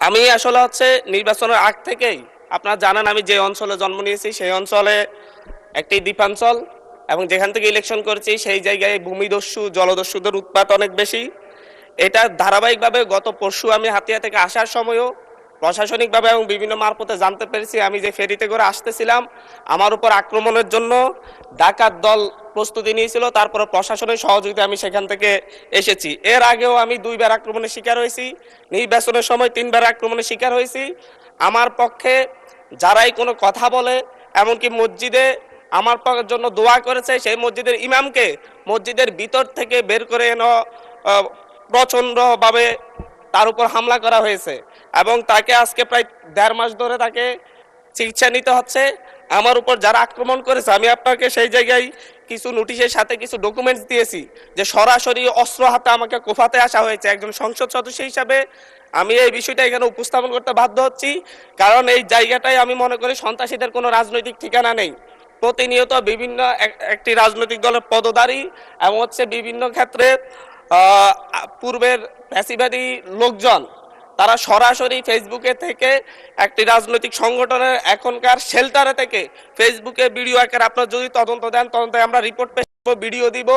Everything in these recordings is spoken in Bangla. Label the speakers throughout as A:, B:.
A: আমি আসলে নির্বাচনের আগ থেকেই আপনারা জানেন আমি যে অঞ্চলে জন্ম নিয়েছি সেই অঞ্চলে একটি দ্বীপাঞ্চল এবং যেখান থেকে ইলেকশন করেছি সেই জায়গায় ভূমিদস্যু জলদস্যুদের উৎপাত অনেক বেশি। এটা ধারাবাহিকভাবে গত পরশু আমি হাতিয়া থেকে আসার সময়ও প্রশাসনিকভাবে এবং বিভিন্ন মারফতে জানতে পেরেছি। আমি যে ফেরিতে করে আসতেছিলাম আমার উপর আক্রমণের জন্য ডাকাত দল প্রস্তুতি নিয়েছিল, তারপরে প্রশাসনের সহযোগিতা আমি সেখান থেকে এসেছি। এর আগেও আমি 2বার আক্রমণের শিকার হয়েছি, নির্বাচনের সময় 3বার আক্রমণের শিকার হয়েছি। আমার পক্ষে যারাই কোনো কথা বলে, এমনকি মসজিদে আমার জন্য দোয়া করেছে, সেই মসজিদের ইমামকে মসজিদের ভিতর থেকে বের করে এনে প্রচণ্ডভাবে তার উপর হামলা করা হয়েছে এবং তাকে আজকে প্রায় 1.5 মাস ধরে তাকে চিকিৎসা নিতে হচ্ছে। আমার উপর যারা আক্রমণ করেছে আমি আপনাকে সেই জায়গায় কিছু নোটিশের সাথে কিছু ডকুমেন্টস দিয়েছি যে সরাসরি অস্ত্র হাতে আমাকে কোফাতে আসা হয়েছে। একজন সংসদ সদস্য হিসাবে আমি এই বিষয়টা এখানে উপস্থাপন করতে বাধ্য হচ্ছি, কারণ এই জায়গাটায় আমি মনে করি সন্ত্রাসীদের কোনো রাজনৈতিক ঠিকানা নেই। প্রতিনিয়ত বিভিন্ন একটি রাজনৈতিক দলের পদধারী এবং বিভিন্ন ক্ষেত্রে পূর্বের ফ্যাসিবাদী লোকজন তারা সরাসরি ফেসবুকে থেকে একটি রাজনৈতিক সংগঠনের এখনকার শেল্টারে থেকে ফেসবুকে ভিডিও আকারে আপনারা যদি তদন্ত দেন, তদন্তে আমরা রিপোর্ট পেশ করব, ভিডিও দিব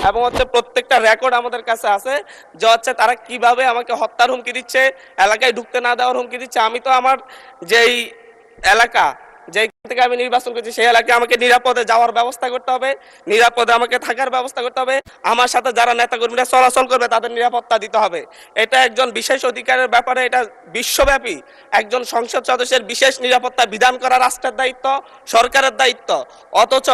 A: এবং প্রত্যেকটা রেকর্ড আমাদের কাছে আছে যে তারা কিভাবে আমাকে হত্যার হুমকি দিচ্ছে, এলাকায় ঢুকতে না দেওয়ার হুমকি দিচ্ছে। আমি তো আমার যেই এলাকা যেখান থেকে আমি নির্বাচন করছি সেই এলাকায় আমাকে নিরাপদে যাওয়ার ব্যবস্থা করতে হবে, নিরাপদে আমাকে থাকার ব্যবস্থা করতে হবে, আমার সাথে যারা নেতাকর্মীরা চলাচল করবে তাদের নিরাপত্তা দিতে হবে। এটা একজন বিশেষ অধিকারের ব্যাপারে, এটা বিশ্বব্যাপী একজন সংসদ সদস্যের বিশেষ নিরাপত্তা বিধান করা রাষ্ট্রের দায়িত্ব, সরকারের দায়িত্ব। অথচ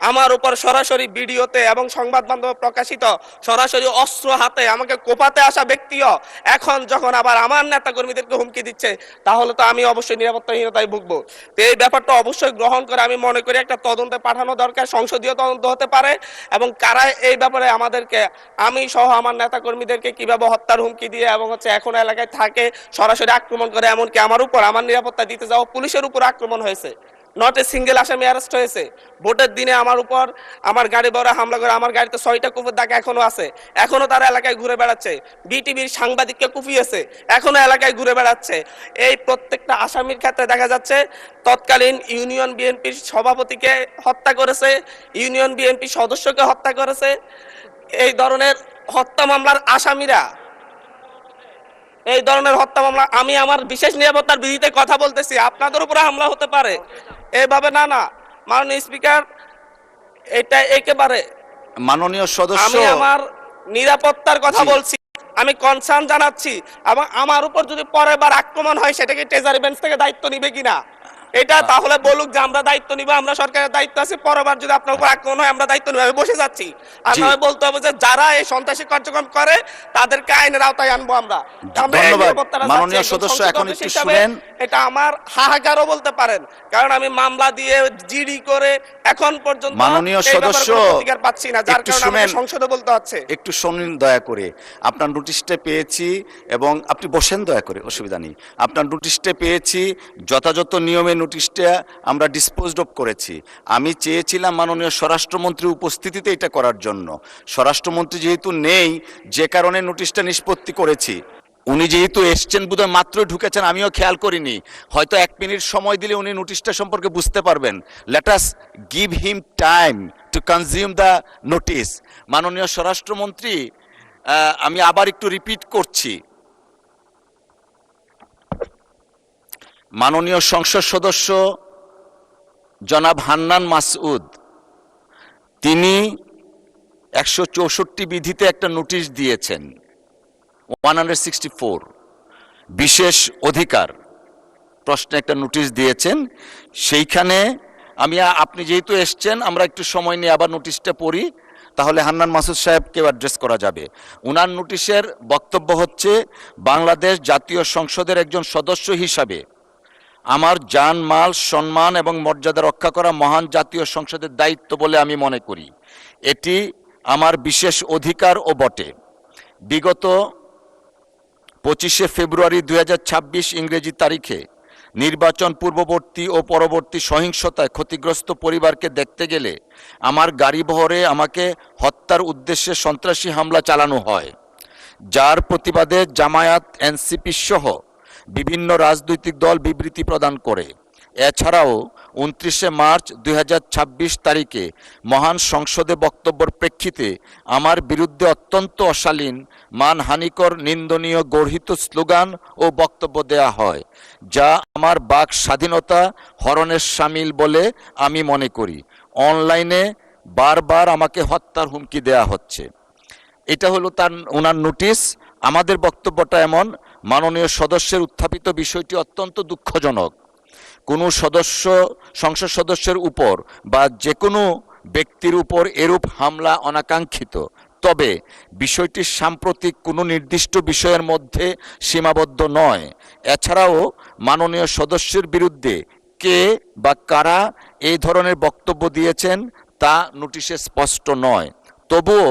A: আমার উপর সরাসরি ভিডিওতে এবং সংবাদ মাধ্যমে প্রকাশিত সরাসরি অস্ত্র হাতে আমাকে কোপাতে আসা ব্যক্তিও এখন যখন আবার আমার নেতাকর্মীদেরকে হুমকি দিচ্ছে, তাহলে তো আমি অবশ্যই নিরাপত্তাহীনতায় ভুগবো। তো এই ব্যাপারটা অবশ্যই গ্রহণ করে আমি মনে করি একটা তদন্তে পাঠানো দরকার, সংসদীয় তদন্ত হতে পারে এবং কারা এই ব্যাপারে আমাদেরকে, আমি সহ আমার নেতাকর্মীদেরকে কিভাবে হত্যার হুমকি দিয়ে এবং এখন এলাকায় থাকে সরাসরি আক্রমণ করে, এমনকি আমার উপর আমার নিরাপত্তা দিতে যাওয়া পুলিশের উপর আক্রমণ হয়েছে। নট এ সিঙ্গেল আসামি অ্যারেস্ট হয়েছে। ভোটের দিনে আমার উপর আমার গাড়ি বড় হামলা করে, আমার গাড়িতে 6টা কুপির দাগ এখনো আছে, এখনো তারা এলাকায় ঘুরে বেড়াচ্ছে। বিটিভির সাংবাদিককে কুপিয়েছে, এখনো এলাকায় ঘুরে বেড়াচ্ছে। এই প্রত্যেকটা আসামির ক্ষেত্রে দেখা যাচ্ছে তৎকালীন ইউনিয়ন বিএনপির সভাপতিকে হত্যা করেছে, ইউনিয়ন বিএনপি সদস্যকে হত্যা করেছে। এই ধরনের হত্যা মামলার আসামিরা, এই ধরনের হত্যা মামলা, আমি আমার বিশেষ নিরাপত্তার বিধিতে কথা বলতেছি, আপনাদের উপরে হামলা হতে পারে এইভাবে না। মাননীয় স্পিকার, এটা একেবারে
B: মাননীয় সদস্য,
A: আমি আমার নিরাপত্তার কথা বলছি, আমি কনসার্ন জানাচ্ছি এবং আমার উপর যদি পরের বার আক্রমণ হয় সেটাকে ট্রেজারি বেঞ্চ থেকে দায়িত্ব নিবে কিনা এটা তাহলে বলুক যে আমরা দায়িত্ব নিব, আমরা সরকারের দায়িত্ব আছে, পরেরবার যদি আপনার উপর আক্রমণ হয় আমরা দায়িত্ব নিব। আমি বসে যাচ্ছি, আর নয় বলতে হবে যে যারা এই সন্ত্রাসী কার্যক্রম করে তাদেরকে আইনের আওতায় আনবো আমরা।
B: মাননীয় সদস্য, এখন একটু শুনেন।
A: এটা আমার হাহাকারও বলতে পারেন, কারণ আমি মামলা দিয়ে জিডি করে এখন পর্যন্ত
B: মাননীয় সদস্য
A: অধিকার পাচ্ছি না, যার কারণে আমাকে সংসদে বলতে হচ্ছে।
B: একটু শুনুন দয়া করে। আপনার নোটিশটা পেয়েছি এবং আপনি বসেন দয়া করে, অসুবিধা নেই। আপনার নোটিশটা পেয়েছি, যথাযথ নিয়মে নোটিশটা আমরা ডিসপোজড অফ করেছি। আমি চেয়েছিলাম মাননীয় স্বরাষ্ট্রমন্ত্রী উপস্থিতিতে এটা করার জন্য। স্বরাষ্ট্রমন্ত্রী যেহেতু নেই, যে কারণে নোটিশটা নিষ্পত্তি করেছি। উনি যেহেতু এসছেন, বোধহয় মাত্র ঢুকেছেন, আমিও খেয়াল করিনি। হয়তো 1 মিনিট সময় দিলে উনি নোটিশটা সম্পর্কে বুঝতে পারবেন। Let us give him time to consume the notice. মাননীয় স্বরাষ্ট্রমন্ত্রী, আমি আবার একটু রিপিট করছি, মাননীয় সংসদ সদস্য জনাব হান্নান মাসউদ, তিনি 164 বিধিতে একটা নোটিশ দিয়েছেন, 164 বিশেষ অধিকার প্রশ্নে একটা নোটিশ দিয়েছেন। সেইখানে আপনি যেহেতু এসছেন, আমরা একটু সময় নিয়ে আবার নোটিশটা পড়ি, তাহলে হান্নান মাসুদ সাহেবকে অ্যাড্রেস করা যাবে। উনার নোটিশের বক্তব্য হচ্ছে, বাংলাদেশ জাতীয় সংসদের একজন সদস্য হিসাবে আমার জান, মাল, সম্মান এবং মর্যাদা রক্ষা করা মহান জাতীয় সংসদের দায়িত্ব বলে আমি মনে করি। এটি আমার বিশেষ অধিকার ও বটে। বিগত 25শে ফেব্রুয়ারি 2026 ইংরেজি তারিখে নির্বাচন পূর্ববর্তী ও পরবর্তী সহিংসতায় ক্ষতিগ্রস্ত পরিবারকে দেখতে গেলে আমার গাড়িবহরে আমাকে হত্যার উদ্দেশ্যে সন্ত্রাসী হামলা চালানো হয়, যার প্রতিবাদে জামায়াত, এনসিপি সহ বিভিন্ন রাজনৈতিক দল বিবৃতি প্রদান করে। এছাড়াও 29শে মার্চ 2026 তারিখে মহান সংসদে বক্তব্যের প্রেক্ষিতে আমার বিরুদ্ধে অত্যন্ত অশালীন, মানহানিকর, নিন্দনীয় গর্হিত স্লোগান ও বক্তব্য দেয়া হয়, যা আমার বাক স্বাধীনতা হরণের শামিল বলে আমি মনে করি। অনলাইনে বারবার আমাকে হত্যার হুমকি দেয়া হচ্ছে। এটা হলো ওনার নোটিশ। আমাদের বক্তব্যটা এমন, মাননীয় সদস্যের উত্থাপিত বিষয়টি অত্যন্ত দুঃখজনক। কোনো সংসদ সদস্যের উপর বা যে কোনো ব্যক্তির উপর এরূপ হামলা অনাকাঙ্ক্ষিত, তবে বিষয়টি সাম্প্রতিক কোনো নির্দিষ্ট বিষয়ের মধ্যে সীমাবদ্ধ নয়। এছাড়াও মাননীয় সদস্যের বিরুদ্ধে কে বা কারা এই ধরনের বক্তব্য দিয়েছেন তা নোটিশে স্পষ্ট নয়। তবুও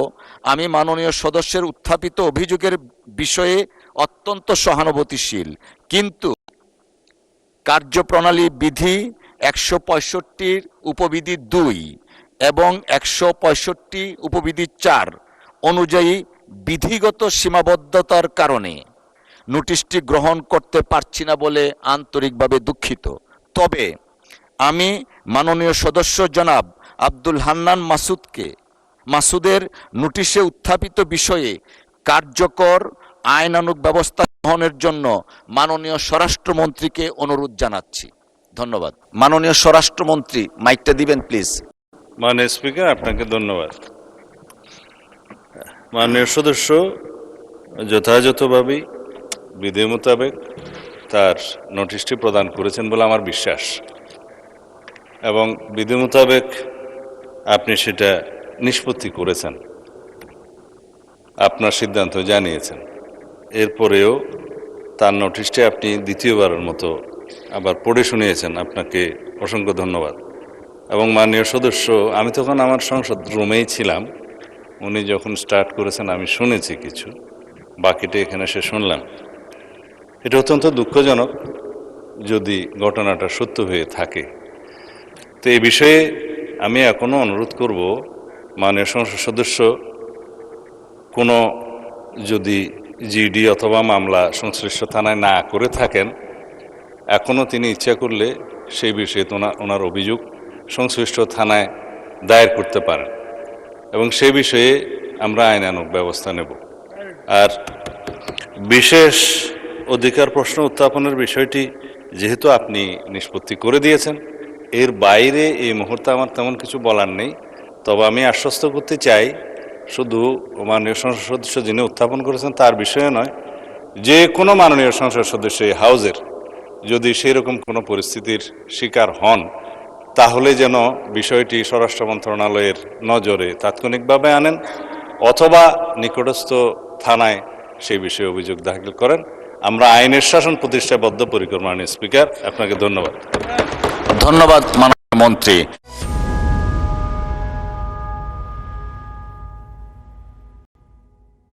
B: আমি মাননীয় সদস্যের উত্থাপিত অভিযোগের বিষয়ে অত্যন্ত সহানুভূতিশীল, কিন্তু কার্যপ্রণালী বিধি 165 উপবিধি 2 এবং 165 উপবিধি 4 অনুযায়ী বিধিগত সীমাবদ্ধতার কারণে নোটিশটি গ্রহণ করতে পারছি না বলে আন্তরিকভাবে দুঃখিত। তবে আমি মাননীয় সদস্য জনাব আব্দুল হান্নান মাসুদের নোটিশে উত্থাপিত বিষয়ে কার্যকর আইনানুগ ব্যবস্থা গ্রহণের জন্য মাননীয় স্বরাষ্ট্রমন্ত্রীকে অনুরোধ জানাচ্ছি। ধন্যবাদ। মাননীয় স্বরাষ্ট্রমন্ত্রী, মাইকটা দিবেন প্লিজ।
C: মাননীয় স্পিকার, আপনাকে ধন্যবাদ। মাননীয় সদস্য যথাযথভাবেই বিধি মোতাবেক তার নোটিশটি প্রদান করেছেন বলে আমার বিশ্বাস, এবং বিধি মোতাবেক আপনি সেটা নিষ্পত্তি করেছেন, আপনার সিদ্ধান্ত জানিয়েছেন। এরপরেও তার নোটিশটি আপনি দ্বিতীয়বারের মতো আবার পড়ে শুনিয়েছেন, আপনাকে অসংখ্য ধন্যবাদ। এবং মাননীয় সদস্য, আমি তখন আমার সংসদ রুমেই ছিলাম, উনি যখন স্টার্ট করেছেন আমি শুনেছি কিছু, বাকিটা এখানে সে শুনলাম। এটা অত্যন্ত দুঃখজনক যদি ঘটনাটা সত্য হয়ে থাকে। তো এই বিষয়ে আমি এখনও অনুরোধ করব, মাননীয় সংসদ সদস্য কোনো যদি জিডি অথবা মামলা সংশ্লিষ্ট থানায় না করে থাকেন, এখনও তিনি ইচ্ছা করলে সেই বিষয়ে ওনার অভিযোগ সংশ্লিষ্ট থানায় দায়ের করতে পারেন, এবং সেই বিষয়ে আমরা আইনানুগ ব্যবস্থা নেব। আর বিশেষ অধিকার প্রশ্ন উত্থাপনের বিষয়টি যেহেতু আপনি নিষ্পত্তি করে দিয়েছেন, এর বাইরে এই মুহূর্তে আমার তেমন কিছু বলার নেই। তবে আমি আশ্বস্ত করতে চাই, শুধু মাননীয় সংসদ সদস্য যিনি উত্থাপন করেছেন তার বিষয়ে নয়, যে কোনো মাননীয় সংসদ সদস্য এই হাউজের যদি সেই রকম কোনো পরিস্থিতির শিকার হন, তাহলে যেন বিষয়টি স্বরাষ্ট্র মন্ত্রণালয়ের নজরে তাৎক্ষণিকভাবে আনেন অথবা নিকটস্থ থানায় সেই বিষয়ে অভিযোগ দাখিল করেন। আমরা আইনের শাসন প্রতিষ্ঠায় বদ্ধপরিকর। মাননীয় স্পিকার, আপনাকে ধন্যবাদ।
B: ধন্যবাদ মাননীয় মন্ত্রী।